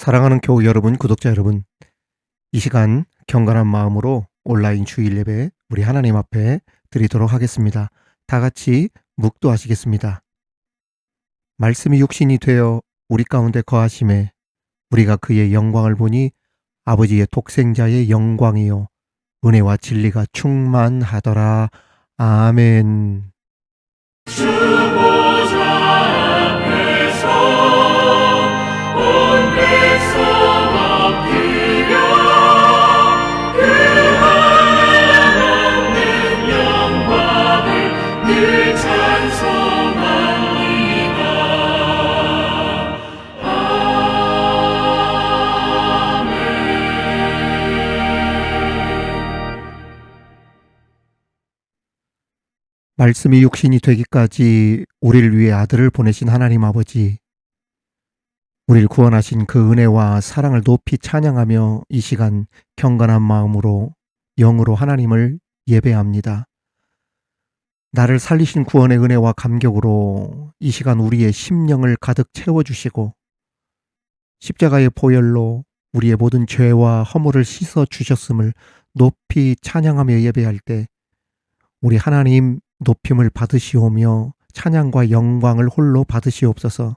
사랑하는 교우 여러분, 구독자 여러분, 이 시간 경건한 마음으로 온라인 주일 예배 우리 하나님 앞에 드리도록 하겠습니다. 다 같이 묵도하시겠습니다. 말씀이 육신이 되어 우리 가운데 거하심에 우리가 그의 영광을 보니 아버지의 독생자의 영광이요 은혜와 진리가 충만하더라. 아멘. 말씀이 육신이 되기까지 우리를 위해 아들을 보내신 하나님 아버지, 우리를 구원하신 그 은혜와 사랑을 높이 찬양하며 이 시간 경건한 마음으로 영으로 하나님을 예배합니다. 나를 살리신 구원의 은혜와 감격으로 이 시간 우리의 심령을 가득 채워주시고 십자가의 보혈로 우리의 모든 죄와 허물을 씻어주셨음을 높이 찬양하며 예배할 때 우리 하나님 높임을 받으시오며 찬양과 영광을 홀로 받으시옵소서.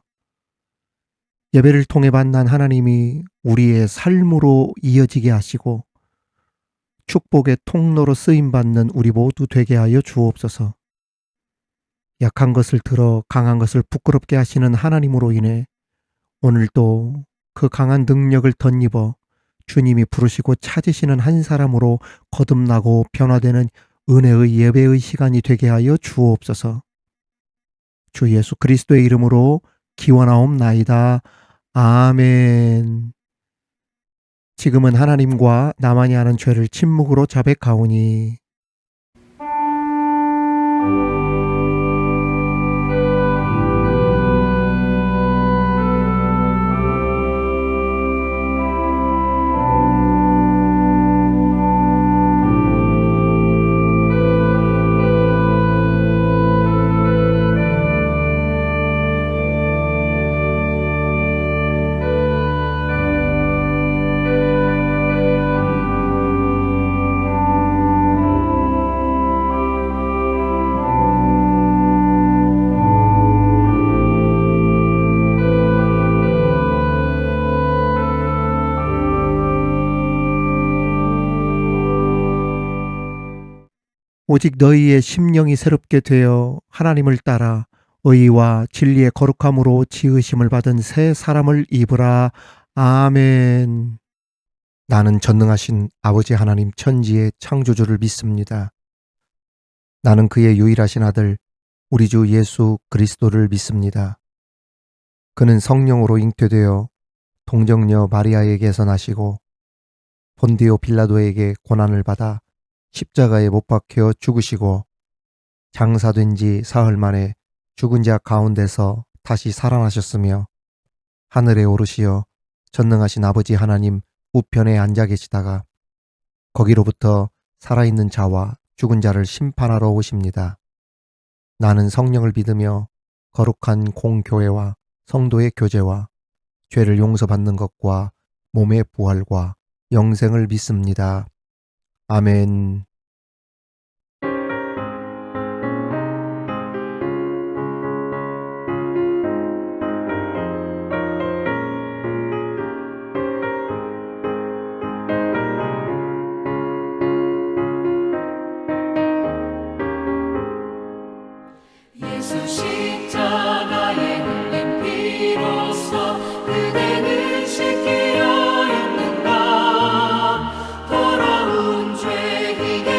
예배를 통해 만난 하나님이 우리의 삶으로 이어지게 하시고 축복의 통로로 쓰임받는 우리 모두 되게 하여 주옵소서. 약한 것을 들어 강한 것을 부끄럽게 하시는 하나님으로 인해 오늘도 그 강한 능력을 덧입어 주님이 부르시고 찾으시는 한 사람으로 거듭나고 변화되는 은혜의 예배의 시간이 되게 하여 주옵소서. 주 예수 그리스도의 이름으로 기원하옵나이다. 아멘. 지금은 하나님과 나만이 아는 죄를 침묵으로 자백하오니 오직 너희의 심령이 새롭게 되어 하나님을 따라 의와 진리의 거룩함으로 지으심을 받은 새 사람을 입으라. 아멘. 나는 전능하신 아버지 하나님 천지의 창조주를 믿습니다. 나는 그의 유일하신 아들 우리 주 예수 그리스도를 믿습니다. 그는 성령으로 잉태되어 동정녀 마리아에게서 나시고 본디오 빌라도에게 고난을 받아 십자가에 못 박혀 죽으시고 장사된 지 사흘 만에 죽은 자 가운데서 다시 살아나셨으며 하늘에 오르시어 전능하신 아버지 하나님 우편에 앉아 계시다가 거기로부터 살아있는 자와 죽은 자를 심판하러 오십니다. 나는 성령을 믿으며 거룩한 공교회와 성도의 교제와 죄를 용서받는 것과 몸의 부활과 영생을 믿습니다. 아멘. 예수 십자가에 흘린 피로써 그대는 씻기려 했는가. 더러운 죄 이게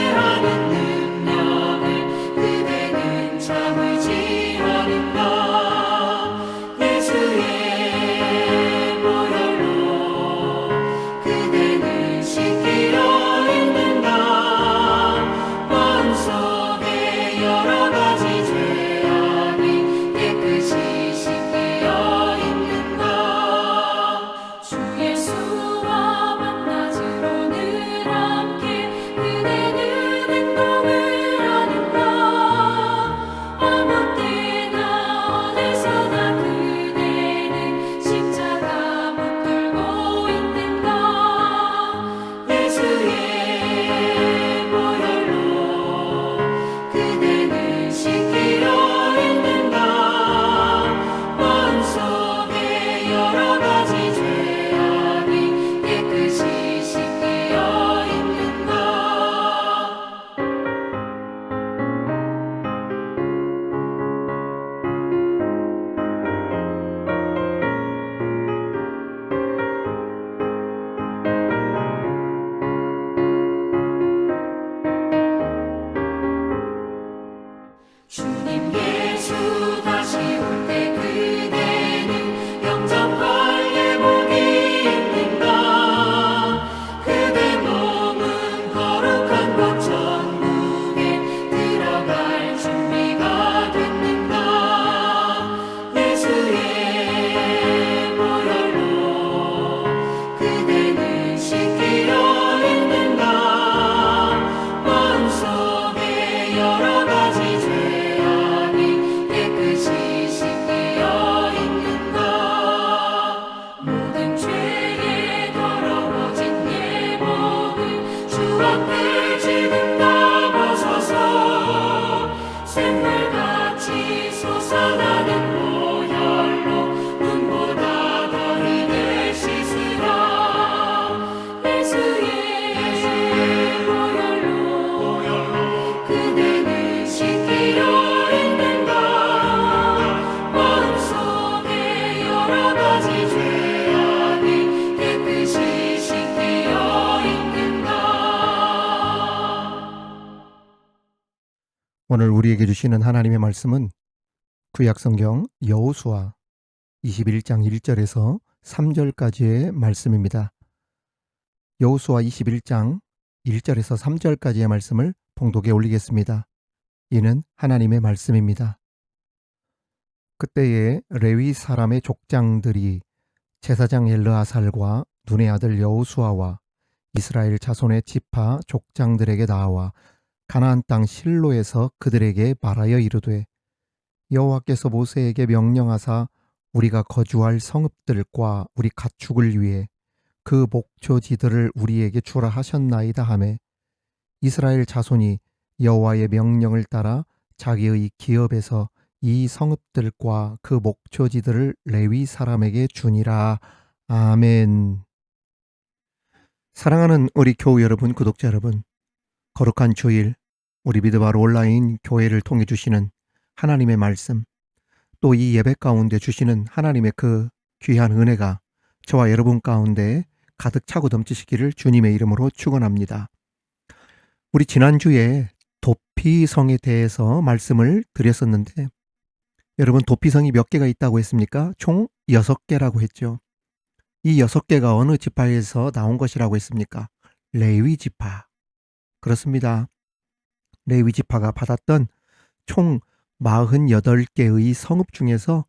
오늘 우리에게 주시는 하나님의 말씀은 구약성경 여호수아 21장 1절에서 3절까지의 말씀입니다. 여호수아 21장 1절에서 3절까지의 말씀을 봉독에 올리겠습니다. 이는 하나님의 말씀입니다. 그때에 레위 사람의 족장들이 제사장 엘르아살과 눈의 아들 여호수아와 이스라엘 자손의 지파 족장들에게 나와 가나안 땅 실로에서 그들에게 말하여 이르되 여호와께서 모세에게 명령하사 우리가 거주할 성읍들과 우리 가축을 위해 그 목초지들을 우리에게 주라 하셨나이다 하매 이스라엘 자손이 여호와의 명령을 따라 자기의 기업에서 이 성읍들과 그 목초지들을 레위 사람에게 주니라. 아멘. 사랑하는 우리 교우 여러분, 구독자 여러분, 거룩한 주일 우리 미드바로 온라인 교회를 통해 주시는 하나님의 말씀, 또 이 예배 가운데 주시는 하나님의 그 귀한 은혜가 저와 여러분 가운데 가득 차고 넘치시기를 주님의 이름으로 축원합니다. 우리 지난주에 도피성에 대해서 말씀을 드렸었는데 여러분, 도피성이 몇 개가 있다고 했습니까? 총 6개라고 했죠. 이 6개가 어느 지파에서 나온 것이라고 했습니까? 레위 지파. 그렇습니다. 레위 지파가 받았던 총 48개의 성읍 중에서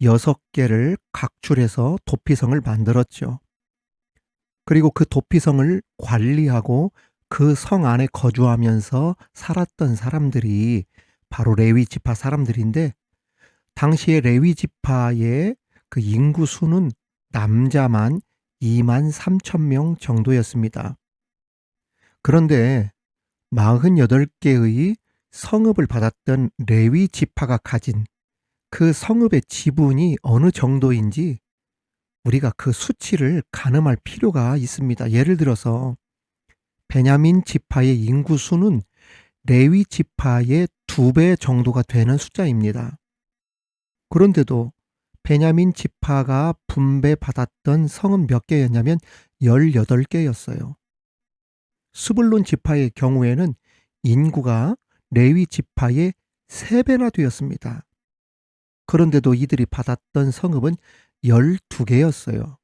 6개를 각출해서 도피성을 만들었죠. 그리고 그 도피성을 관리하고 그 성 안에 거주하면서 살았던 사람들이 바로 레위 지파 사람들인데, 당시에 레위 지파의 그 인구 수는 남자만 23,000명 정도였습니다. 그런데 48개의 성읍을 받았던 레위 지파가 가진 그 성읍의 지분이 어느 정도인지 우리가 그 수치를 가늠할 필요가 있습니다. 예를 들어서 베냐민 지파의 인구 수는 레위 지파의 2배 정도가 되는 숫자입니다. 그런데도 베냐민 지파가 분배받았던 성은 몇 개였냐면 18개였어요. 스불론 지파의 경우에는 인구가 레위 지파의 3배나 되었습니다. 그런데도 이들이 받았던 성읍은 12개였어요.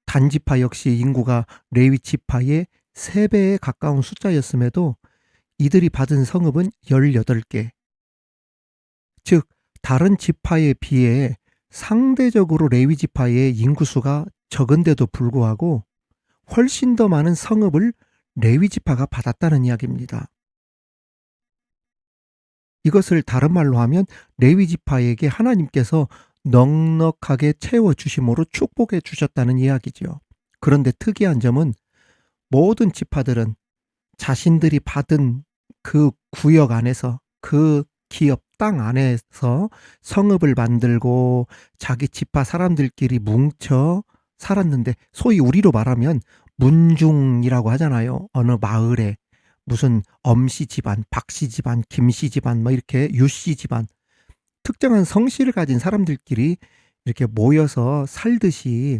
단지파 역시 인구가 레위 지파의 3배에 가까운 숫자였음에도 이들이 받은 성읍은 18개. 즉 다른 지파에 비해 상대적으로 레위 지파의 인구수가 적은데도 불구하고 훨씬 더 많은 성읍을 레위 지파가 받았다는 이야기입니다. 이것을 다른 말로 하면 레위 지파에게 하나님께서 넉넉하게 채워주심으로 축복해 주셨다는 이야기죠. 그런데 특이한 점은 모든 지파들은 자신들이 받은 그 구역 안에서, 그 기업 땅 안에서 성읍을 만들고 자기 지파 사람들끼리 뭉쳐 살았는데, 소위 우리로 말하면 문중이라고 하잖아요. 어느 마을에 무슨 엄씨 집안, 박씨 집안, 김씨 집안, 뭐 이렇게 유씨 집안, 특정한 성씨를 가진 사람들끼리 이렇게 모여서 살듯이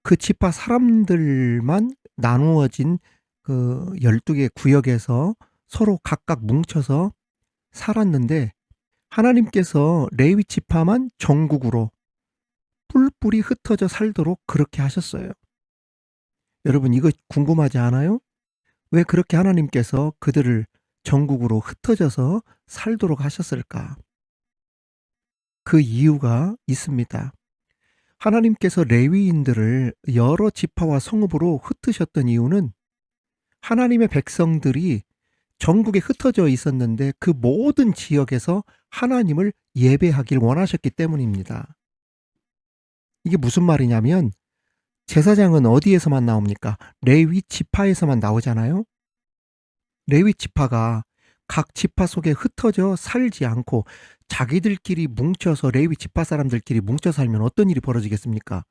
그 지파 사람들만 나누어진 그 12개 구역에서 서로 각각 뭉쳐서 살았는데, 하나님께서 레위 지파만 전국으로 뿔뿔이 흩어져 살도록 그렇게 하셨어요. 여러분, 이거 궁금하지 않아요? 왜 그렇게 하나님께서 그들을 전국으로 흩어져서 살도록 하셨을까? 그 이유가 있습니다. 하나님께서 레위인들을 여러 지파와 성읍으로 흩으셨던 이유는 하나님의 백성들이 전국에 흩어져 있었는데 그 모든 지역에서 하나님을 예배하길 원하셨기 때문입니다. 이게 무슨 말이냐면, 제사장은 어디에서만 나옵니까? 레위 지파에서만 나오잖아요. 레위 지파가 각 지파 속에 흩어져 살지 않고 자기들끼리 뭉쳐서, 레위 지파 사람들끼리 뭉쳐 살면 어떤 일이 벌어지겠습니까?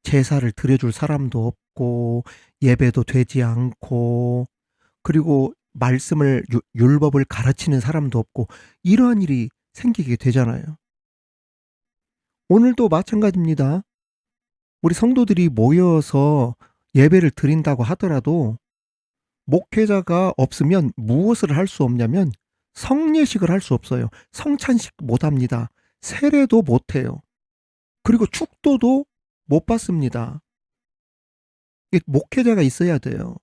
제사를 드려줄 사람도 없고 예배도 되지 않고, 그리고 말씀을 율법을 가르치는 사람도 없고, 이러한 일이 생기게 되잖아요. 오늘도 마찬가지입니다. 우리 성도들이 모여서 예배를 드린다고 하더라도 목회자가 없으면 무엇을 할 수 없냐면 성례식을 할 수 없어요. 성찬식 못 합니다. 세례도 못 해요. 그리고 축도도 못 받습니다. 이게 목회자가 있어야 돼요.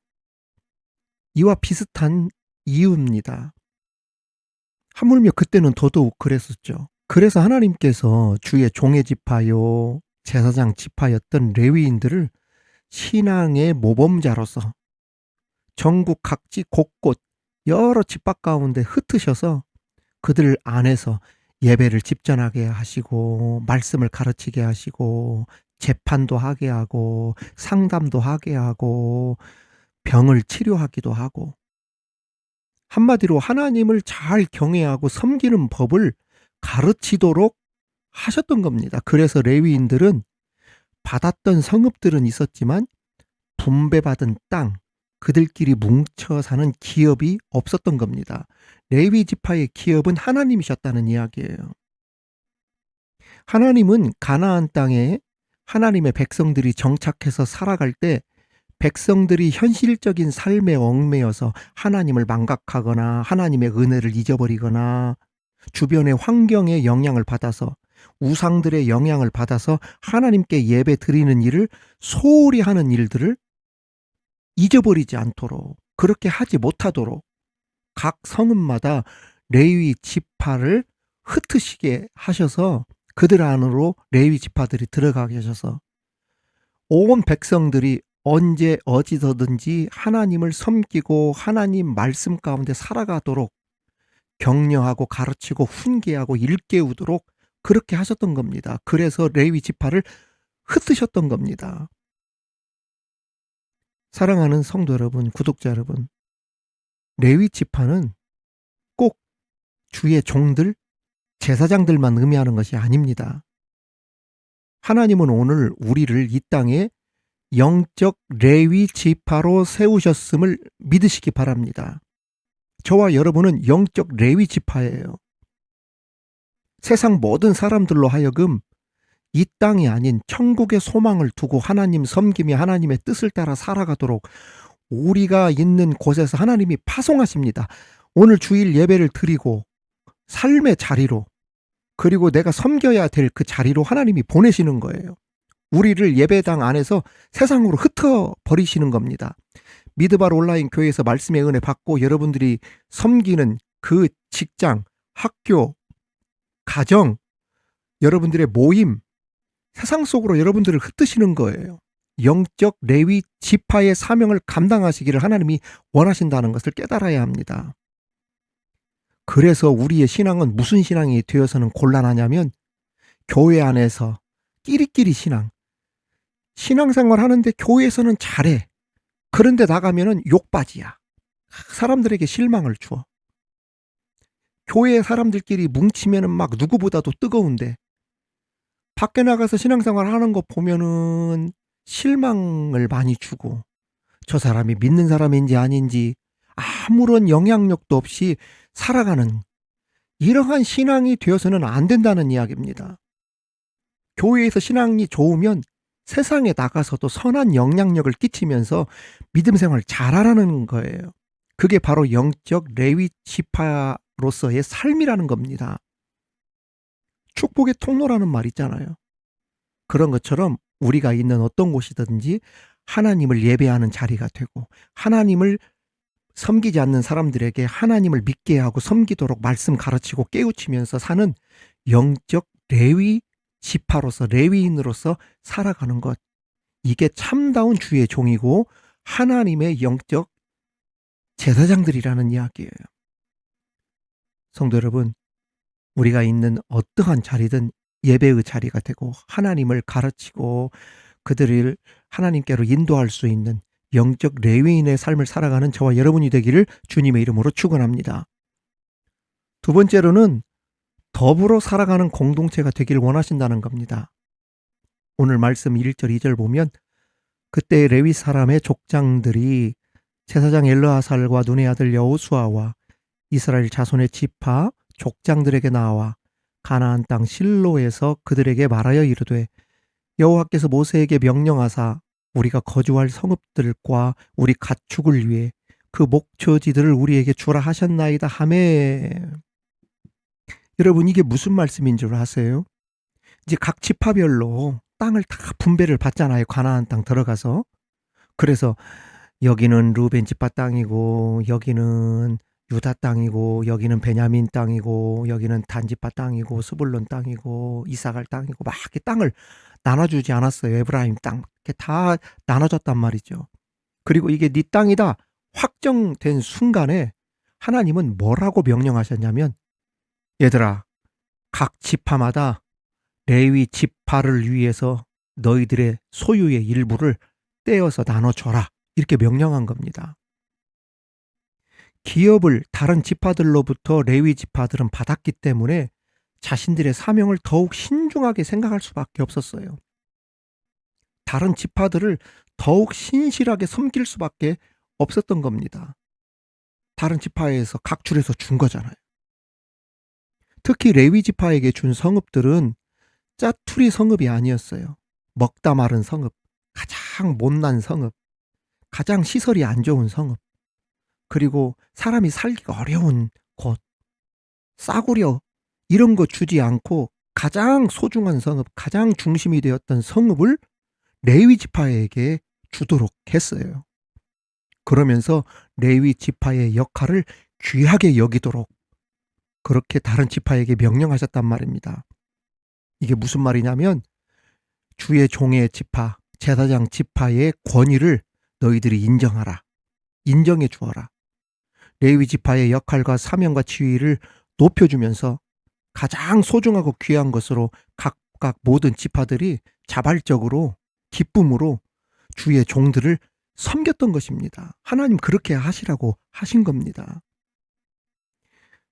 이와 비슷한 이유입니다. 하물며 그때는 더더욱 그랬었죠. 그래서 하나님께서 주의 종의 지파요 제사장 지파였던 레위인들을 신앙의 모범자로서 전국 각지 곳곳 여러 집합 가운데 흩으셔서 그들 안에서 예배를 집전하게 하시고 말씀을 가르치게 하시고 재판도 하게 하고 상담도 하게 하고 병을 치료하기도 하고, 한마디로 하나님을 잘 경외하고 섬기는 법을 가르치도록 하셨던 겁니다. 그래서 레위인들은 받았던 성읍들은 있었지만 분배받은 땅, 그들끼리 뭉쳐 사는 기업이 없었던 겁니다. 레위 지파의 기업은 하나님이셨다는 이야기예요. 하나님은 가나안 땅에 하나님의 백성들이 정착해서 살아갈 때 백성들이 현실적인 삶에 얽매여서 하나님을 망각하거나 하나님의 은혜를 잊어버리거나 주변의 환경의 영향을 받아서 우상들의 영향을 받아서 하나님께 예배 드리는 일을 소홀히 하는 일들을 잊어버리지 않도록, 그렇게 하지 못하도록 각 성읍마다 레위 지파를 흩으시게 하셔서 그들 안으로 레위 지파들이 들어가게 하셔서 온 백성들이 언제 어디서든지 하나님을 섬기고 하나님 말씀 가운데 살아가도록 격려하고 가르치고 훈계하고 일깨우도록 그렇게 하셨던 겁니다. 그래서 레위 지파를 흩으셨던 겁니다. 사랑하는 성도 여러분, 구독자 여러분, 레위 지파는 꼭 주의 종들, 제사장들만 의미하는 것이 아닙니다. 하나님은 오늘 우리를 이 땅에 영적 레위 지파로 세우셨음을 믿으시기 바랍니다. 저와 여러분은 영적 레위 지파예요. 세상 모든 사람들로 하여금 이 땅이 아닌 천국의 소망을 두고 하나님 섬기며 하나님의 뜻을 따라 살아가도록 우리가 있는 곳에서 하나님이 파송하십니다. 오늘 주일 예배를 드리고 삶의 자리로, 그리고 내가 섬겨야 될 그 자리로 하나님이 보내시는 거예요. 우리를 예배당 안에서 세상으로 흩어버리시는 겁니다. 미드발 온라인 교회에서 말씀의 은혜 받고 여러분들이 섬기는 그 직장, 학교, 가정, 여러분들의 모임, 세상 속으로 여러분들을 흩으시는 거예요. 영적 레위 지파의 사명을 감당하시기를 하나님이 원하신다는 것을 깨달아야 합니다. 그래서 우리의 신앙은 무슨 신앙이 되어서는 곤란하냐면 교회 안에서 끼리끼리 신앙생활 하는데 교회에서는 잘해. 그런데 나가면은 욕바지야. 사람들에게 실망을 줘. 교회 사람들끼리 뭉치면은 막 누구보다도 뜨거운데 밖에 나가서 신앙생활 하는 거 보면은 실망을 많이 주고 저 사람이 믿는 사람인지 아닌지 아무런 영향력도 없이 살아가는 이러한 신앙이 되어서는 안 된다는 이야기입니다. 교회에서 신앙이 좋으면 세상에 나가서도 선한 영향력을 끼치면서 믿음 생활을 잘하라는 거예요. 그게 바로 영적 레위 지파로서의 삶이라는 겁니다. 축복의 통로라는 말 있잖아요. 그런 것처럼 우리가 있는 어떤 곳이든지 하나님을 예배하는 자리가 되고 하나님을 섬기지 않는 사람들에게 하나님을 믿게 하고 섬기도록 말씀 가르치고 깨우치면서 사는 영적 레위 지파로서 레위인으로서 살아가는 것, 이게 참다운 주의 종이고 하나님의 영적 제사장들이라는 이야기예요. 성도 여러분, 우리가 있는 어떠한 자리든 예배의 자리가 되고 하나님을 가르치고 그들을 하나님께로 인도할 수 있는 영적 레위인의 삶을 살아가는 저와 여러분이 되기를 주님의 이름으로 축원합니다. 두 번째로는 더불어 살아가는 공동체가 되기를 원하신다는 겁니다. 오늘 말씀 1절 2절 보면 그때 레위 사람의 족장들이 제사장 엘르아살과 눈의 아들 여호수아와 이스라엘 자손의 지파 족장들에게 나와 가나안 땅 실로에서 그들에게 말하여 이르되 여호와께서 모세에게 명령하사 우리가 거주할 성읍들과 우리 가축을 위해 그 목초지들을 우리에게 주라 하셨나이다 하매. 여러분, 이게 무슨 말씀인 줄 아세요? 이제 각 지파별로 땅을 다 분배를 받잖아요. 가나안 땅 들어가서. 그래서 여기는 루벤 지파 땅이고, 여기는 유다 땅이고, 여기는 베냐민 땅이고, 여기는 단 지파 땅이고, 스불론 땅이고, 이사갈 땅이고, 막 이렇게 땅을 나눠주지 않았어요. 에브라임 땅 이렇게 다 나눠졌단 말이죠. 그리고 이게 네 땅이다 확정된 순간에 하나님은 뭐라고 명령하셨냐면, 얘들아, 각 지파마다 레위 지파를 위해서 너희들의 소유의 일부를 떼어서 나눠줘라, 이렇게 명령한 겁니다. 기업을 다른 지파들로부터 레위 지파들은 받았기 때문에 자신들의 사명을 더욱 신중하게 생각할 수밖에 없었어요. 다른 지파들을 더욱 신실하게 섬길 수밖에 없었던 겁니다. 다른 지파에서 각출해서 준 거잖아요. 특히 레위 지파에게 준 성읍들은 짜투리 성읍이 아니었어요. 먹다 마른 성읍, 가장 못난 성읍, 가장 시설이 안 좋은 성읍, 그리고 사람이 살기가 어려운 곳, 싸구려 이런 거 주지 않고 가장 소중한 성읍, 가장 중심이 되었던 성읍을 레위 지파에게 주도록 했어요. 그러면서 레위 지파의 역할을 귀하게 여기도록 그렇게 다른 지파에게 명령하셨단 말입니다. 이게 무슨 말이냐면, 주의 종의 지파, 제사장 지파의 권위를 너희들이 인정하라. 인정해 주어라. 레위 지파의 역할과 사명과 지위를 높여주면서 가장 소중하고 귀한 것으로 각각 모든 지파들이 자발적으로 기쁨으로 주의 종들을 섬겼던 것입니다. 하나님 그렇게 하시라고 하신 겁니다.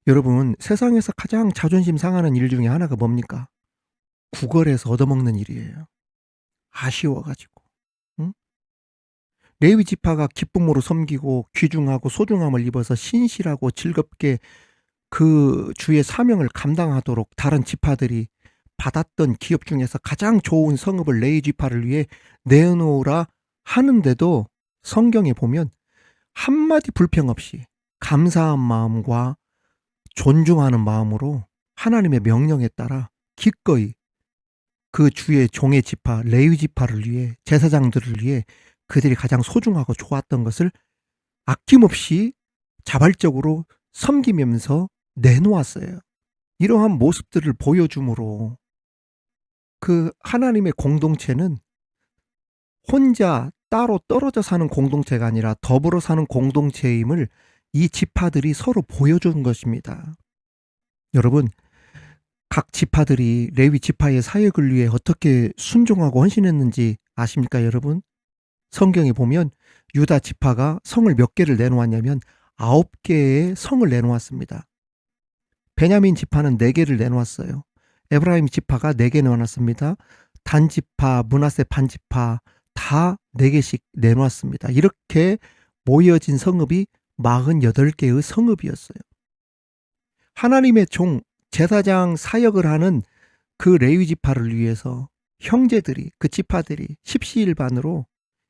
여러분, 세상에서 가장 자존심 상하는 일 중에 하나가 뭡니까? 구걸해서 얻어먹는 일이에요. 아쉬워가지고. 응? 레위 지파가 기쁨으로 섬기고 귀중하고 소중함을 입어서 신실하고 즐겁게 그 주의 사명을 감당하도록 다른 지파들이 받았던 기업 중에서 가장 좋은 성읍을 레위 지파를 위해 내놓으라 하는데도 성경에 보면 한마디 불평 없이 감사한 마음과 존중하는 마음으로 하나님의 명령에 따라 기꺼이 그 주의 종의 지파 레위 지파를 위해, 제사장들을 위해 그들이 가장 소중하고 좋았던 것을 아낌없이 자발적으로 섬기면서 내놓았어요. 이러한 모습들을 보여줌으로 그 하나님의 공동체는 혼자 따로 떨어져 사는 공동체가 아니라 더불어 사는 공동체임을 이 지파들이 서로 보여준 것입니다. 여러분, 각 지파들이 레위 지파의 사역을 위해 어떻게 순종하고 헌신했는지 아십니까, 여러분? 성경에 보면 유다 지파가 성을 몇 개를 내놓았냐면 9개의 성을 내놓았습니다. 베냐민 지파는 4개를 내놓았어요. 에브라임 지파가 4개 내놨습니다. 단 지파, 므낫세 반 지파 다 4개씩 내놓았습니다. 이렇게 모여진 성읍이 48개의 성읍이었어요. 하나님의 종, 제사장 사역을 하는 그 레위 지파를 위해서 형제들이, 그 지파들이 십시일반으로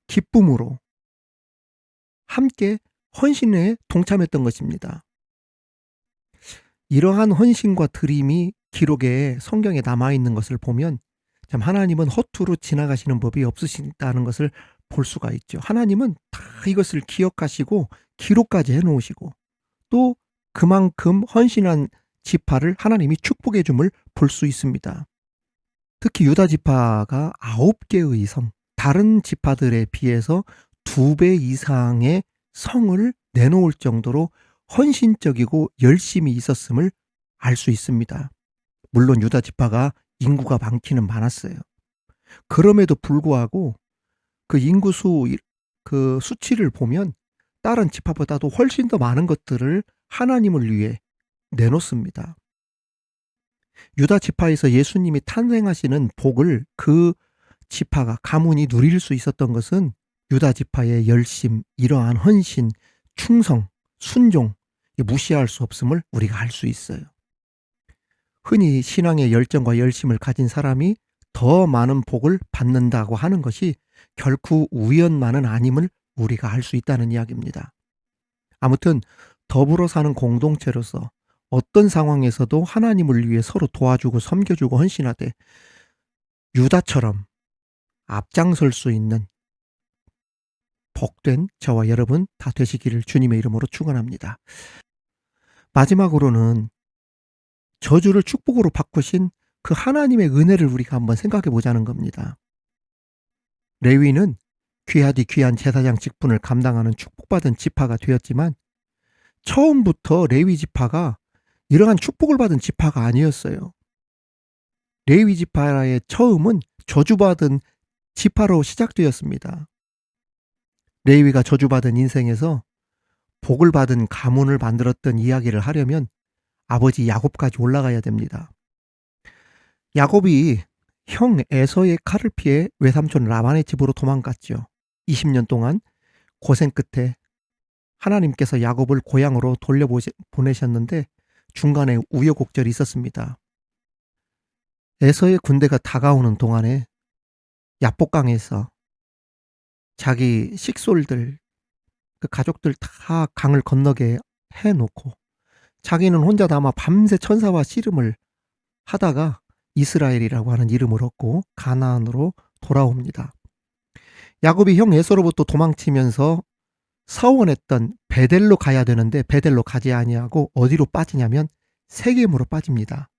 기쁨으로 함께 헌신에 동참했던 것입니다. 이러한 헌신과 드림이 기록에 성경에 남아있는 것을 보면 참 하나님은 허투루 지나가시는 법이 없으시다는 것을 볼 수가 있죠. 하나님은 다 이것을 기억하시고 기록까지 해놓으시고 또 그만큼 헌신한 지파를 하나님이 축복해 줌을 볼 수 있습니다. 특히 유다 지파가 9개의 성, 다른 지파들에 비해서 2배 이상의 성을 내놓을 정도로 헌신적이고 열심히 있었음을 알 수 있습니다. 물론 유다 지파가 인구가 많기는 많았어요. 그럼에도 불구하고 그 인구수, 그 수치를 보면 다른 지파보다도 훨씬 더 많은 것들을 하나님을 위해 내놓습니다. 유다 지파에서 예수님이 탄생하시는 복을 그 지파가 가문이 누릴 수 있었던 것은 유다 지파의 열심, 이러한 헌신, 충성, 순종, 무시할 수 없음을 우리가 알 수 있어요. 흔히 신앙의 열정과 열심을 가진 사람이 더 많은 복을 받는다고 하는 것이 결코 우연만은 아님을 우리가 알 수 있다는 이야기입니다. 아무튼 더불어 사는 공동체로서 어떤 상황에서도 하나님을 위해 서로 도와주고 섬겨주고 헌신하되 유다처럼 앞장설 수 있는 복된 저와 여러분 다 되시기를 주님의 이름으로 축원합니다. 마지막으로는 저주를 축복으로 바꾸신 그 하나님의 은혜를 우리가 한번 생각해 보자는 겁니다. 레위는 귀하디 귀한 제사장 직분을 감당하는 축복받은 지파가 되었지만 처음부터 레위 지파가 이러한 축복을 받은 지파가 아니었어요. 레위 지파의 처음은 저주받은 지파로 시작되었습니다. 레위가 저주받은 인생에서 복을 받은 가문을 만들었던 이야기를 하려면 아버지 야곱까지 올라가야 됩니다. 야곱이 형 에서의 칼을 피해 외삼촌 라반의 집으로 도망갔죠. 20년 동안 고생 끝에 하나님께서 야곱을 고향으로 돌려보내셨는데 중간에 우여곡절이 있었습니다. 에서의 군대가 다가오는 동안에 야복강에서 자기 식솔들, 그 가족들 다 강을 건너게 해놓고 자기는 혼자 남아 밤새 천사와 씨름을 하다가 이스라엘이라고 하는 이름을 얻고 가나안으로 돌아옵니다. 야곱이 형 에서로부터 도망치면서 서원했던 베델로 가야 되는데 베델로 가지 아니하고 어디로 빠지냐면 세겜으로 빠집니다.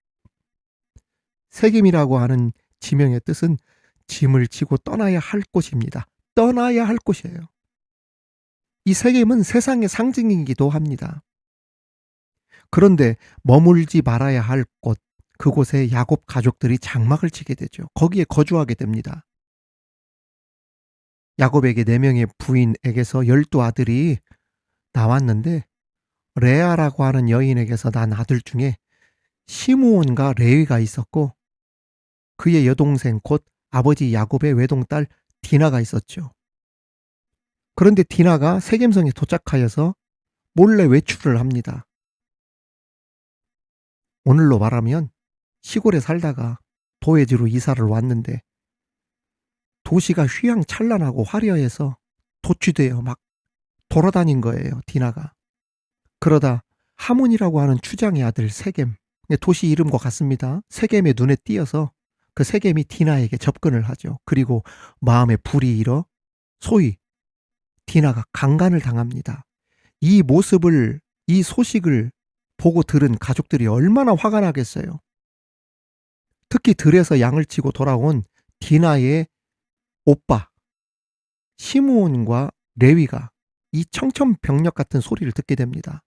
세겜이라고 하는 지명의 뜻은 짐을 지고 떠나야 할 곳입니다. 떠나야 할 곳이에요. 이 세겜은 세상의 상징이기도 합니다. 그런데 머물지 말아야 할 곳, 그곳에 야곱 가족들이 장막을 치게 되죠. 거기에 거주하게 됩니다. 야곱에게 4명의 부인에게서 12아들이 나왔는데 레아라고 하는 여인에게서 난 아들 중에 시므온과 레위가 있었고 그의 여동생 곧 아버지 야곱의 외동딸 디나가 있었죠. 그런데 디나가 세겜성에 도착하여서 몰래 외출을 합니다. 오늘로 말하면 시골에 살다가 도회지로 이사를 왔는데 도시가 휘황찬란하고 화려해서 도취되어 막 돌아다닌 거예요, 디나가. 그러다 하몬이라고 하는 추장의 아들 세겜, 도시 이름과 같습니다. 세겜의 눈에 띄어서 그 세겜이 디나에게 접근을 하죠. 그리고 마음에 불이 일어 소위 디나가 강간을 당합니다. 이 모습을, 이 소식을 보고 들은 가족들이 얼마나 화가 나겠어요. 특히 들에서 양을 치고 돌아온 디나의 오빠 시므온과 레위가 이 청천벽력 같은 소리를 듣게 됩니다.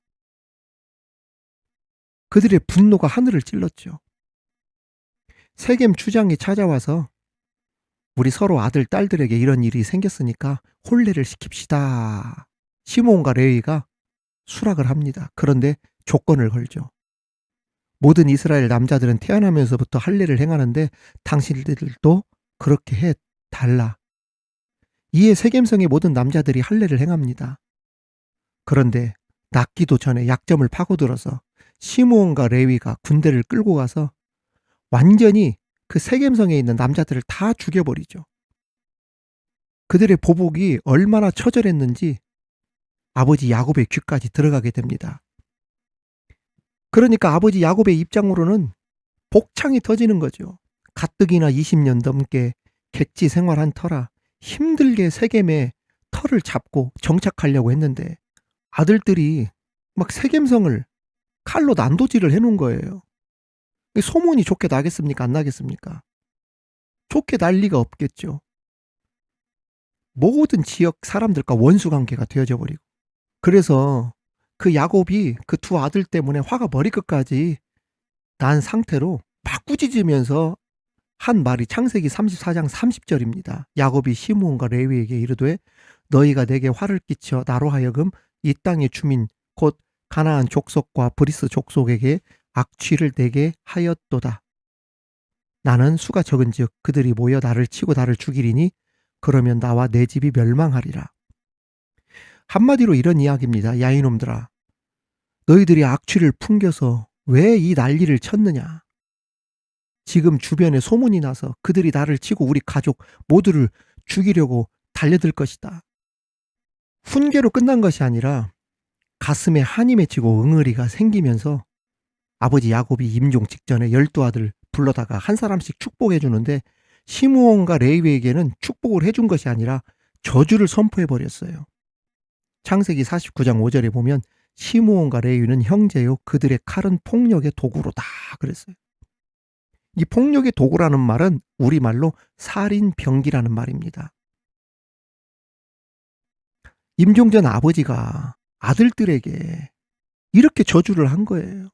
그들의 분노가 하늘을 찔렀죠. 세겜 추장이 찾아와서 우리 서로 아들 딸들에게 이런 일이 생겼으니까 혼례를 시킵시다. 시므온과 레위가 수락을 합니다. 그런데 조건을 걸죠. 모든 이스라엘 남자들은 태어나면서부터 할례를 행하는데 당신들도 그렇게 해달라. 이에 세겜성의 모든 남자들이 할례를 행합니다. 그런데 낫기도 전에 약점을 파고들어서 시므온과 레위가 군대를 끌고 가서 완전히 그 세겜성에 있는 남자들을 다 죽여버리죠. 그들의 보복이 얼마나 처절했는지 아버지 야곱의 귀까지 들어가게 됩니다. 그러니까 아버지 야곱의 입장으로는 복창이 터지는 거죠. 가뜩이나 20년 넘게 객지 생활한 터라 힘들게 세겜의 터를 잡고 정착하려고 했는데 아들들이 막 세겜성을 칼로 난도질을 해놓은 거예요. 소문이 좋게 나겠습니까? 안 나겠습니까? 좋게 날 리가 없겠죠. 모든 지역 사람들과 원수관계가 되어져 버리고 그래서 그 야곱이 그 두 아들 때문에 화가 머리끝까지 난 상태로 막 꾸짖으면서 한 말이 창세기 34장 30절입니다. 야곱이 시므온과 레위에게 이르되 너희가 내게 화를 끼쳐 나로 하여금 이 땅의 주민 곧 가나안 족속과 브리스 족속에게 악취를 내게 하였도다. 나는 수가 적은즉 그들이 모여 나를 치고 나를 죽이리니 그러면 나와 내 집이 멸망하리라. 한마디로 이런 이야기입니다. 야 이놈들아, 너희들이 악취를 풍겨서 왜 이 난리를 쳤느냐. 지금 주변에 소문이 나서 그들이 나를 치고 우리 가족 모두를 죽이려고 달려들 것이다. 훈계로 끝난 것이 아니라 가슴에 한이 맺히고 응어리가 생기면서 아버지 야곱이 임종 직전에 12아들 불러다가 한 사람씩 축복해 주는데 시므온과 레위에게는 축복을 해준 것이 아니라 저주를 선포해 버렸어요. 창세기 49장 5절에 보면 시므온과 레위는 형제요 그들의 칼은 폭력의 도구로다 그랬어요. 이 폭력의 도구라는 말은 우리말로 살인병기라는 말입니다. 임종 전 아버지가 아들들에게 이렇게 저주를 한 거예요.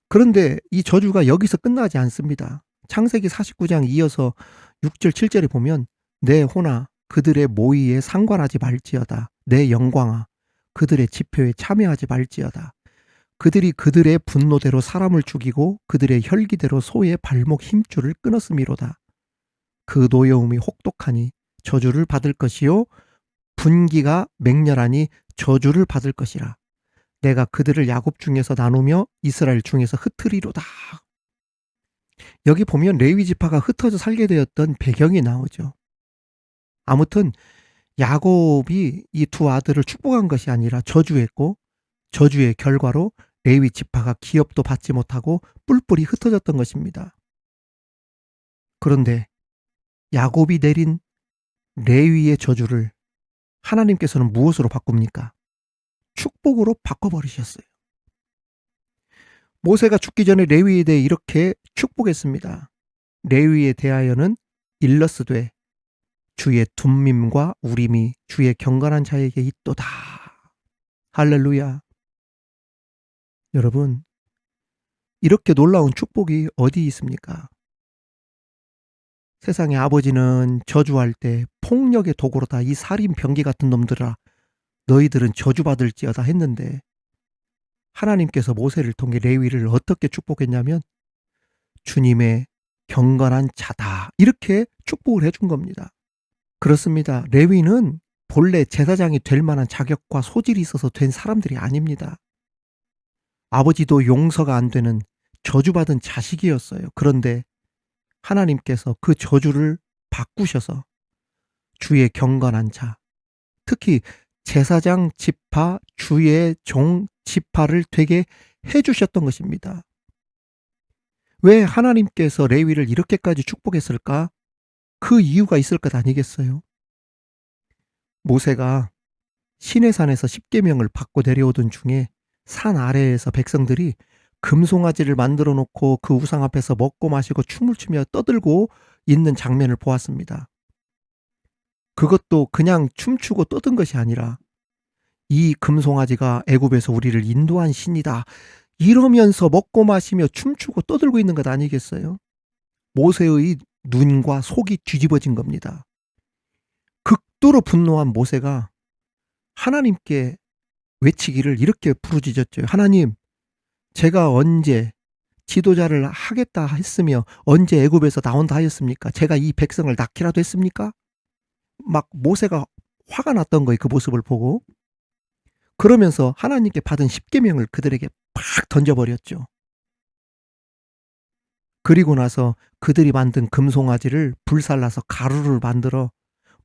그런데 이 저주가 여기서 끝나지 않습니다. 창세기 49장 이어서 6절 7절에 보면 내 호나 그들의 모의에 상관하지 말지어다. 내 영광아 그들의 집회에 참여하지 말지어다. 그들이 그들의 분노대로 사람을 죽이고 그들의 혈기대로 소의 발목 힘줄을 끊었음이로다. 그 노여움이 혹독하니 저주를 받을 것이요 분기가 맹렬하니 저주를 받을 것이라. 내가 그들을 야곱 중에서 나누며 이스라엘 중에서 흩으리로다. 여기 보면 레위 지파가 흩어져 살게 되었던 배경이 나오죠. 아무튼 야곱이 이 두 아들을 축복한 것이 아니라 저주했고 저주의 결과로 레위 지파가 기업도 받지 못하고 뿔뿔이 흩어졌던 것입니다. 그런데 야곱이 내린 레위의 저주를 하나님께서는 무엇으로 바꿉니까? 축복으로 바꿔버리셨어요. 모세가 죽기 전에 레위에 대해 이렇게 축복했습니다. 레위에 대하여는 일러스되 주의 둠밈과 우림이 주의 경건한 자에게 있도다. 할렐루야. 여러분, 이렇게 놀라운 축복이 어디 있습니까? 세상의 아버지는 저주할 때 폭력의 도구로다. 이 살인 병기 같은 놈들아 너희들은 저주받을지어다 했는데 하나님께서 모세를 통해 레위를 어떻게 축복했냐면 주님의 경건한 자다 이렇게 축복을 해준 겁니다. 그렇습니다. 레위는 본래 제사장이 될 만한 자격과 소질이 있어서 된 사람들이 아닙니다. 아버지도 용서가 안 되는 저주받은 자식이었어요. 그런데 하나님께서 그 저주를 바꾸셔서 주의 경건한 자, 특히 제사장 지파 주의 종 지파를 되게 해주셨던 것입니다. 왜 하나님께서 레위를 이렇게까지 축복했을까? 그 이유가 있을 것 아니겠어요? 모세가 시내산에서 십계명을 받고 내려오던 중에 산 아래에서 백성들이 금송아지를 만들어 놓고 그 우상 앞에서 먹고 마시고 춤을 추며 떠들고 있는 장면을 보았습니다. 그것도 그냥 춤추고 떠든 것이 아니라 이 금송아지가 애굽에서 우리를 인도한 신이다. 이러면서 먹고 마시며 춤추고 떠들고 있는 것 아니겠어요? 모세의 눈과 속이 뒤집어진 겁니다. 극도로 분노한 모세가 하나님께 외치기를 이렇게 부르짖었죠. 하나님, 제가 언제 지도자를 하겠다 했으며 언제 애굽에서 나온다 하였습니까? 제가 이 백성을 낳기라도 했습니까? 막 모세가 화가 났던 거예요. 그 모습을 보고. 그러면서 하나님께 받은 십계명을 그들에게 팍 던져버렸죠. 그리고 나서 그들이 만든 금송아지를 불살라서 가루를 만들어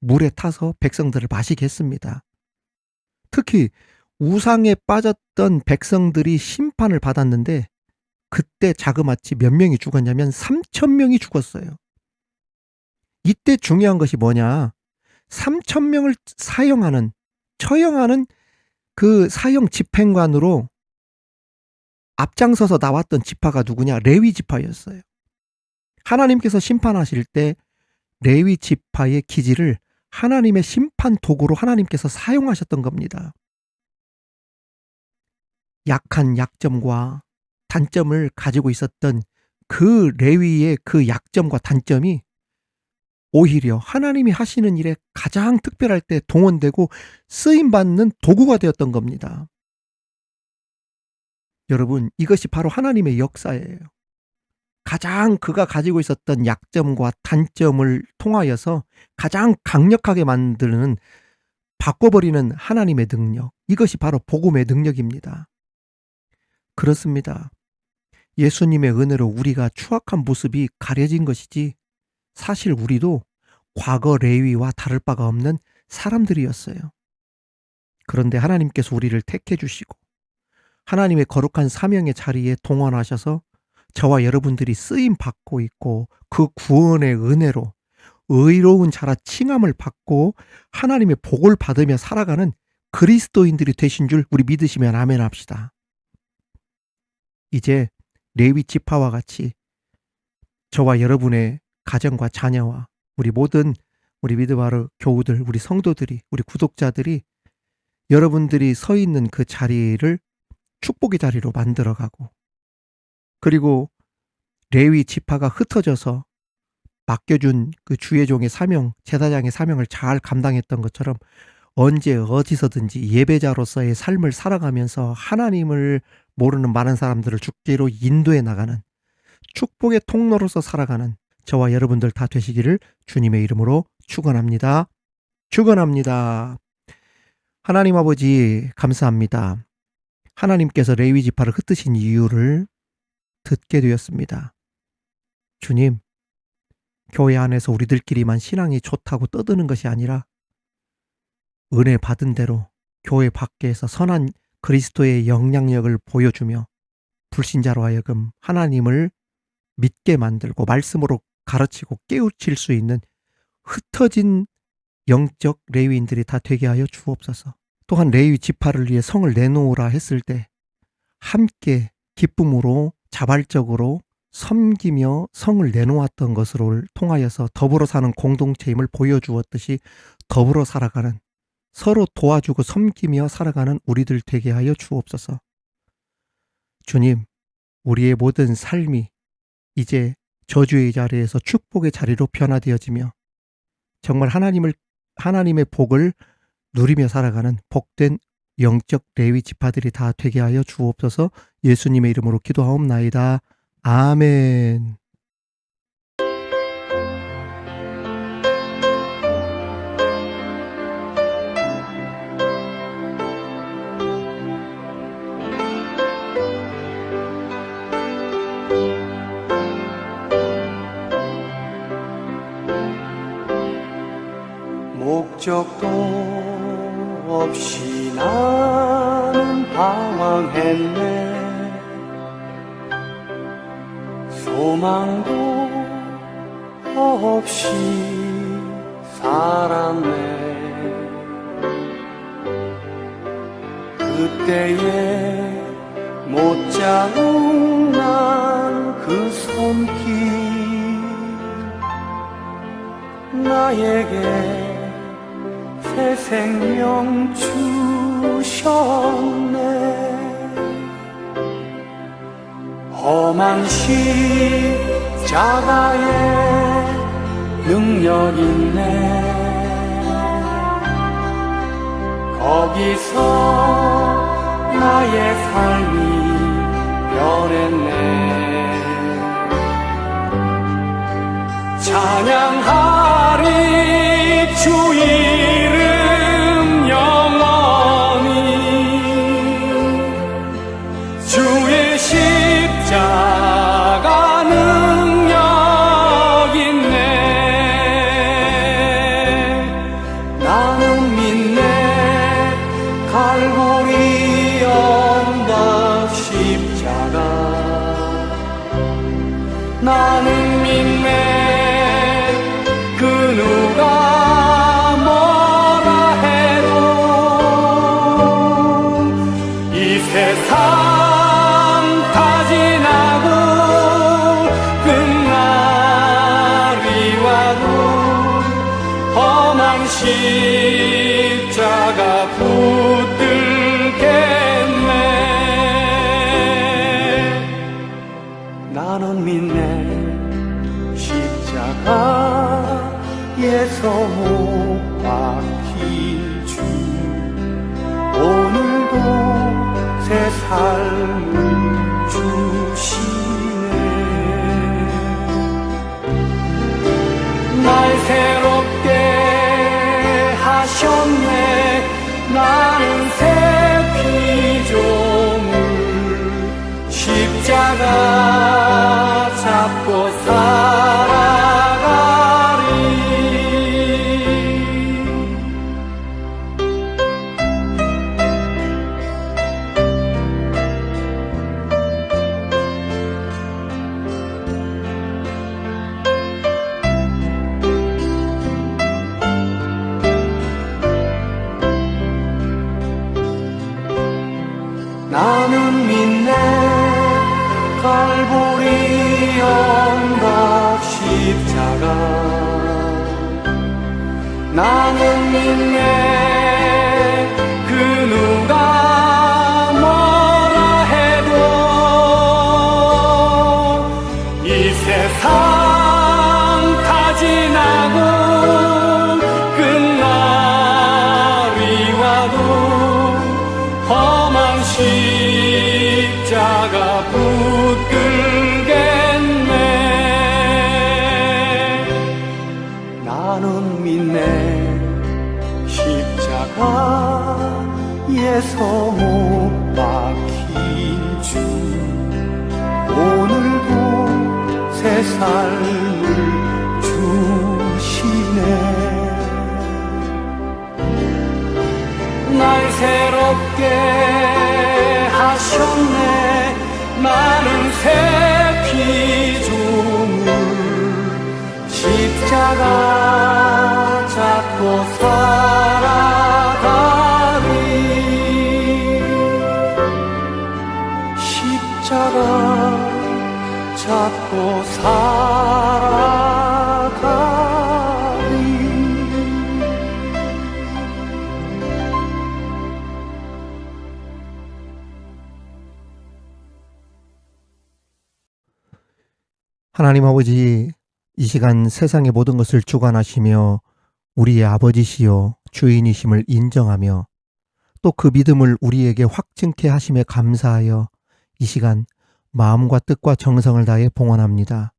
물에 타서 백성들을 마시게 했습니다. 특히 우상에 빠졌던 백성들이 심판을 받았는데 그때 자그마치 몇 명이 죽었냐면 3,000명이 죽었어요. 이때 중요한 것이 뭐냐? 3,000명을 처형하는 그 사형 집행관으로 앞장서서 나왔던 지파가 누구냐? 레위 지파였어요. 하나님께서 심판하실 때 레위 지파의 기지를 하나님의 심판 도구로 하나님께서 사용하셨던 겁니다. 약한 약점과 단점을 가지고 있었던 그 레위의 그 약점과 단점이 오히려 하나님이 하시는 일에 가장 특별할 때 동원되고 쓰임받는 도구가 되었던 겁니다. 여러분, 이것이 바로 하나님의 역사예요. 가장 그가 가지고 있었던 약점과 단점을 통하여서 가장 강력하게 만드는 바꿔버리는 하나님의 능력. 이것이 바로 복음의 능력입니다. 그렇습니다. 예수님의 은혜로 우리가 추악한 모습이 가려진 것이지 사실 우리도 과거 레위와 다를 바가 없는 사람들이었어요. 그런데 하나님께서 우리를 택해 주시고 하나님의 거룩한 사명의 자리에 동원하셔서 저와 여러분들이 쓰임 받고 있고 그 구원의 은혜로 의로운 자라 칭함을 받고 하나님의 복을 받으며 살아가는 그리스도인들이 되신 줄 우리 믿으시면 아멘 합시다. 이제 레위 지파와 같이 저와 여러분의 가정과 자녀와 우리 모든 우리 미드바르 교우들, 우리 성도들이, 우리 구독자들이 여러분들이 서 있는 그 자리를 축복의 자리로 만들어가고, 그리고 레위 지파가 흩어져서 맡겨준 그 주의 종의 사명, 제사장의 사명을 잘 감당했던 것처럼 언제 어디서든지 예배자로서의 삶을 살아가면서 하나님을 모르는 많은 사람들을 주께로 인도해 나가는 축복의 통로로서 살아가는 저와 여러분들 다 되시기를 주님의 이름으로 축원합니다. 축원합니다. 하나님 아버지 감사합니다. 하나님께서 레위 지파를 흩으신 이유를 듣게 되었습니다. 주님, 교회 안에서 우리들끼리만 신앙이 좋다고 떠드는 것이 아니라 은혜 받은 대로 교회 밖에서 선한 그리스도의 영향력을 보여주며 불신자로 하여금 하나님을 믿게 만들고 말씀으로 가르치고 깨우칠 수 있는 흩어진 영적 레위인들이 다 되게 하여 주옵소서. 또한 레위 지파를 위해 성을 내놓으라 했을 때 함께 기쁨으로 자발적으로 섬기며 성을 내놓았던 것을 통하여서 더불어 사는 공동체임을 보여주었듯이 더불어 살아가는, 서로 도와주고 섬기며 살아가는 우리들 되게 하여 주옵소서. 주님, 우리의 모든 삶이 이제 저주의 자리에서 축복의 자리로 변화되어지며 정말 하나님의 복을 누리며 살아가는 복된 영적 레위 지파들이 다 되게 하여 주옵소서. 예수님의 이름으로 기도하옵나이다. 아멘. 목적도 없이 나는 방황했네. 소망도 없이 살았네. 그때에 못자국 난 그 손길 나에게 새 생명 주셨네. 험한 십자가에 능력 있네. 거기서 나의 삶이 변했네. 찬양하리 주 이름 영원히. 주의 십자가 능력 있네. 나는 믿네. 갈보리 언덕 십자가. 나는 믿네. 그 누가 뭐라 해도 이 세상 다 지나고 끝날이 와도 험한 십자가 붙들겠네. 나는 믿네. 십자가에서 못 박힌 주 오늘도 새 삶을 주시네. 날 새롭게 하셨네. 나는 새 피조물 십자가 잡고 살아가리. 십자가 나는 믿네 그 누가 뭐라 해도 이 세상 다 지나고 끝날이 와도 험한 십자가 붙들겠네. 나는 믿네 십자가에서 못 박힌 주 오늘도 새 삶을 주시네. 날 새롭게 하셨네. 나는 새 피조물 십자가 잡고 살아가리. 십자가 잡고 살아가리. 하나님 아버지, 이 시간 세상의 모든 것을 주관하시며 우리의 아버지시요 주인이심을 인정하며 또 그 믿음을 우리에게 확증케 하심에 감사하여 이 시간 마음과 뜻과 정성을 다해 봉헌합니다.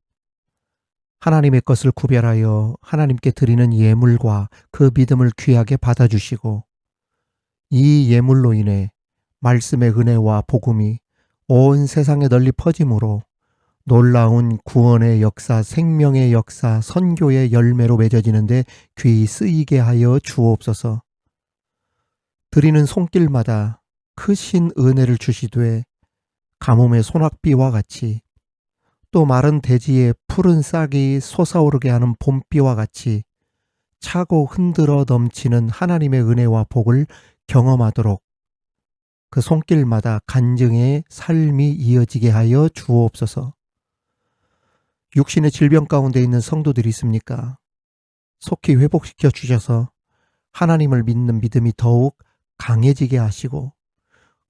하나님의 것을 구별하여 하나님께 드리는 예물과 그 믿음을 귀하게 받아주시고 이 예물로 인해 말씀의 은혜와 복음이 온 세상에 널리 퍼짐으로 놀라운 구원의 역사, 생명의 역사, 선교의 열매로 맺어지는데 귀히 쓰이게 하여 주옵소서. 드리는 손길마다 크신 은혜를 주시되 가뭄의 소낙비와 같이 또 마른 대지에 푸른 싹이 솟아오르게 하는 봄비와 같이 차고 흔들어 넘치는 하나님의 은혜와 복을 경험하도록 그 손길마다 간증의 삶이 이어지게 하여 주옵소서. 육신의 질병 가운데 있는 성도들이 있습니까? 속히 회복시켜 주셔서 하나님을 믿는 믿음이 더욱 강해지게 하시고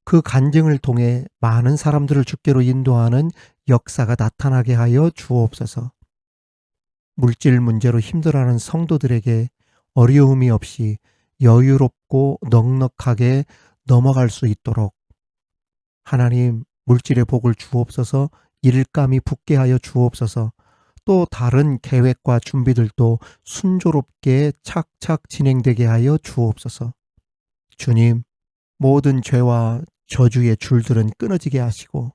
그 간증을 통해 많은 사람들을 주께로 인도하는 역사가 나타나게 하여 주옵소서. 물질 문제로 힘들어하는 성도들에게 어려움이 없이 여유롭고 넉넉하게 넘어갈 수 있도록 하나님 물질의 복을 주옵소서. 일감이 붙게 하여 주옵소서. 또 다른 계획과 준비들도 순조롭게 착착 진행되게 하여 주옵소서. 주님, 모든 죄와 저주의 줄들은 끊어지게 하시고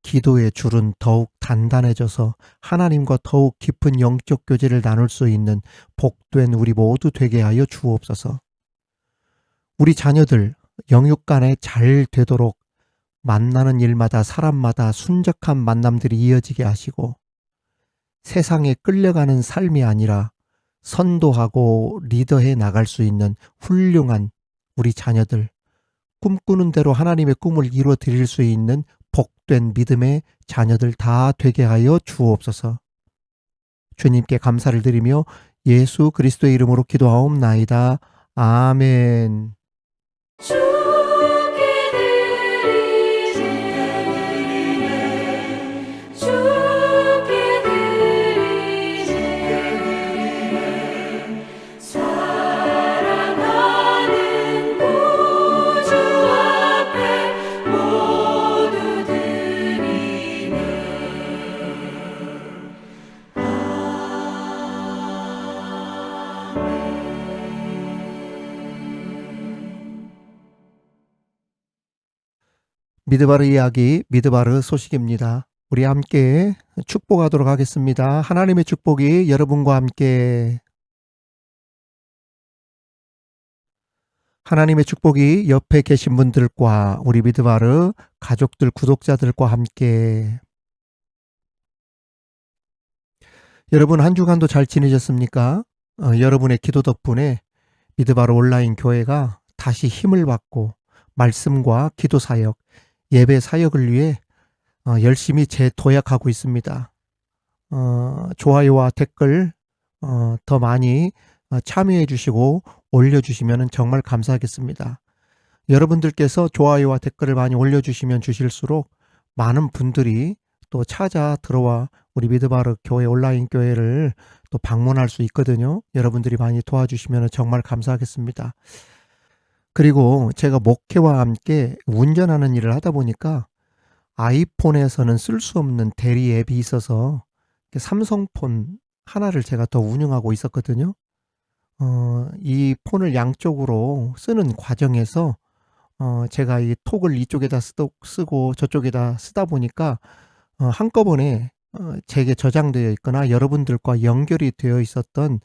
기도의 줄은 더욱 단단해져서 하나님과 더욱 깊은 영적 교제를 나눌 수 있는 복된 우리 모두 되게 하여 주옵소서. 우리 자녀들 영육간에 잘 되도록 만나는 일마다 사람마다 순적한 만남들이 이어지게 하시고 세상에 끌려가는 삶이 아니라 선도하고 리더해 나갈 수 있는 훌륭한 우리 자녀들, 꿈꾸는 대로 하나님의 꿈을 이루어 드릴 수 있는 복된 믿음의 자녀들 다 되게 하여 주옵소서. 주님께 감사를 드리며 예수 그리스도의 이름으로 기도하옵나이다. 아멘. 주께 드리네 주께 드리네 사랑하는 구주 앞에 모두 드리네 미드바르 이야기, 미드바르 소식입니다. 우리 함께 축복하도록 하겠습니다. 하나님의 축복이 여러분과 함께. 하나님의 축복이 옆에 계신 분들과 우리 미드바르 가족들, 구독자들과 함께. 여러분 한 주간도 잘 지내셨습니까? 여러분의 기도 덕분에 미드바르 온라인 교회가 다시 힘을 받고 말씀과 기도 사역, 예배 사역을 위해 열심히 재도약하고 있습니다. 좋아요와 댓글 더 많이 참여해 주시고 올려주시면 정말 감사하겠습니다. 여러분들께서 좋아요와 댓글을 많이 올려주시면 주실수록 많은 분들이 또 찾아 들어와 우리 미드바르 교회 온라인 교회를 또 방문할 수 있거든요. 여러분들이 많이 도와주시면 정말 감사하겠습니다. 그리고 제가 목회와 함께 운전하는 일을 하다 보니까 아이폰에서는 쓸 수 없는 대리 앱이 있어서 삼성폰 하나를 제가 더 운영하고 있었거든요. 이 폰을 양쪽으로 쓰는 과정에서 제가 이 톡을 이쪽에다 쓰고 저쪽에다 쓰다 보니까 한꺼번에 제게 저장되어 있거나 여러분들과 연결이 되어 있었던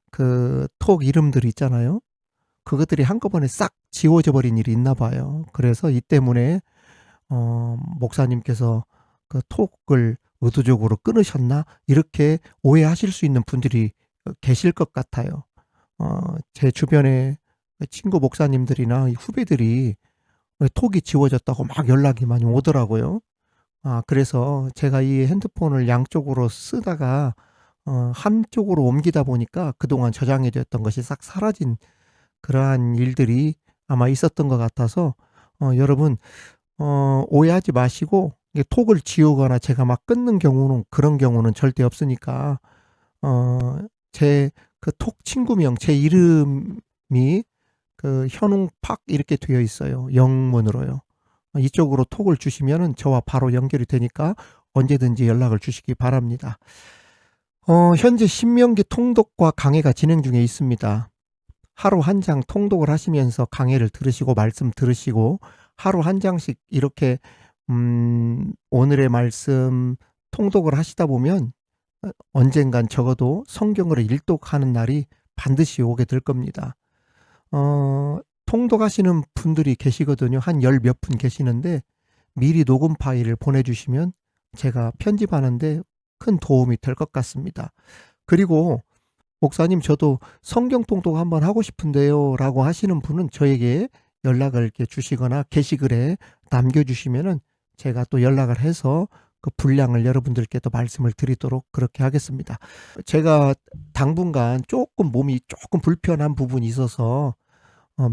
그 톡 이름들 있잖아요. 그것들이 한꺼번에 싹 지워져 버린 일이 있나 봐요. 그래서 이 때문에 목사님께서 그 톡을 의도적으로 끊으셨나? 이렇게 오해하실 수 있는 분들이 계실 것 같아요. 제 주변에 친구 목사님들이나 후배들이 톡이 지워졌다고 막 연락이 많이 오더라고요. 그래서 제가 이 핸드폰을 양쪽으로 쓰다가 한쪽으로 옮기다 보니까 그동안 저장이 되었던 것이 싹 사라진 그러한 일들이 아마 있었던 것 같아서 여러분 오해하지 마시고 톡을 지우거나 제가 막 끊는 경우는 그런 경우는 절대 없으니까 제 그 톡 친구명 제 이름이 그 현웅팍 이렇게 되어 있어요. 영문으로요. 이쪽으로 톡을 주시면은 저와 바로 연결이 되니까 언제든지 연락을 주시기 바랍니다. 현재 신명기 통독과 강해가 진행 중에 있습니다. 하루 한 장 통독을 하시면서 강해를 들으시고 말씀 들으시고 하루 한 장씩 이렇게 오늘의 말씀 통독을 하시다 보면 언젠간 적어도 성경을 일독하는 날이 반드시 오게 될 겁니다. 통독하시는 분들이 계시거든요. 한 열 몇 분 계시는데 미리 녹음 파일을 보내주시면 제가 편집하는데 큰 도움이 될 것 같습니다. 그리고 목사님 저도 성경 통독 한번 하고 싶은데요 라고 하시는 분은 저에게 연락을 이렇게 주시거나 게시글에 남겨주시면은 제가 또 연락을 해서 그 분량을 여러분들께 또 말씀을 드리도록 그렇게 하겠습니다. 제가 당분간 조금 몸이 조금 불편한 부분이 있어서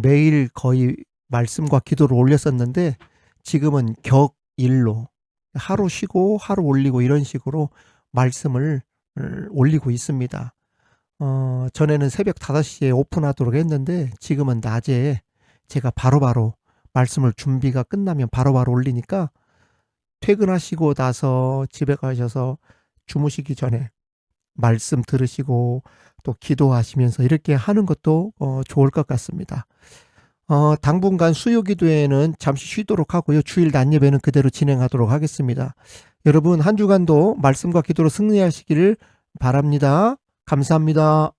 매일 거의 말씀과 기도를 올렸었는데 지금은 격일로 하루 쉬고 하루 올리고 이런 식으로 말씀을 올리고 있습니다. 전에는 새벽 5시에 오픈하도록 했는데 지금은 낮에 제가 바로바로 말씀을 준비가 끝나면 바로바로 올리니까 퇴근하시고 나서 집에 가셔서 주무시기 전에 말씀 들으시고 또 기도하시면서 이렇게 하는 것도 좋을 것 같습니다. 당분간 수요 기도회는 잠시 쉬도록 하고요. 주일 낮 예배는 그대로 진행하도록 하겠습니다. 여러분 한 주간도 말씀과 기도로 승리하시기를 바랍니다. 감사합니다.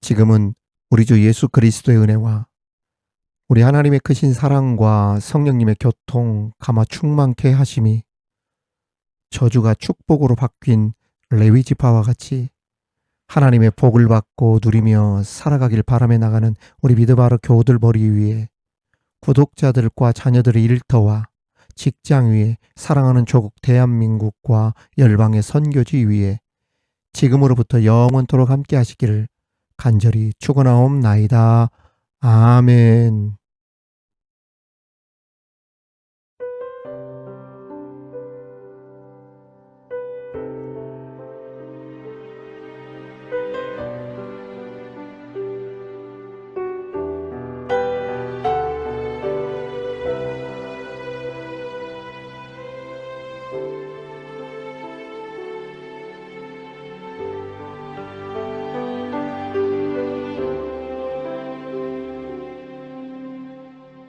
지금은 우리 주 예수 그리스도의 은혜와 우리 하나님의 크신 사랑과 성령님의 교통 감화 충만케 하심이 저주가 축복으로 바뀐 레위 지파와 같이 하나님의 복을 받고 누리며 살아가길 바라며 나가는 우리 미드바르 교우들 머리 위에 구독자들과 자녀들의 일터와 직장 위에 사랑하는 조국 대한민국과 열방의 선교지 위에 지금으로부터 영원토록 함께 하시기를 간절히 축원하옵나이다. 아멘.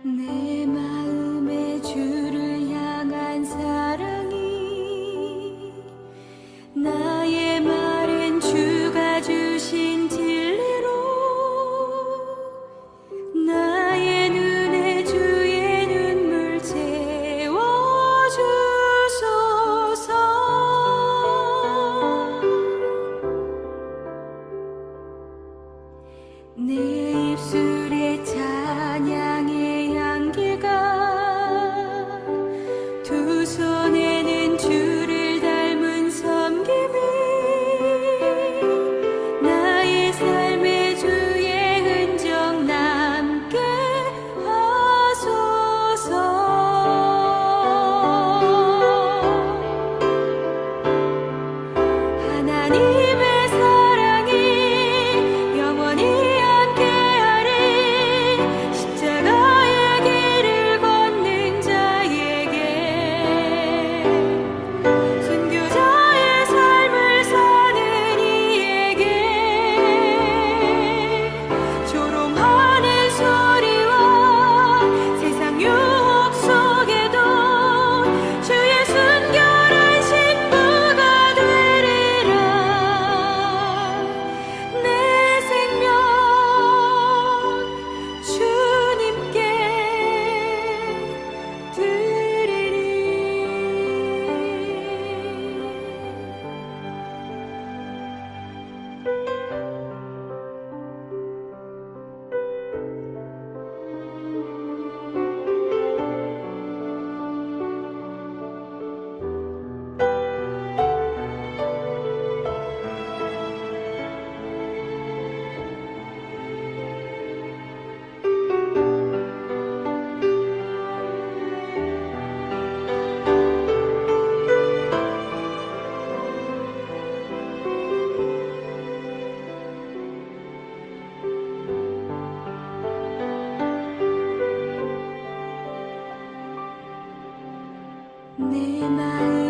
내 마음의 주를 향한 사랑이 나의 마른 주가 주신 진리로 나의 눈에 주의 눈물 채워주소서. 내 마음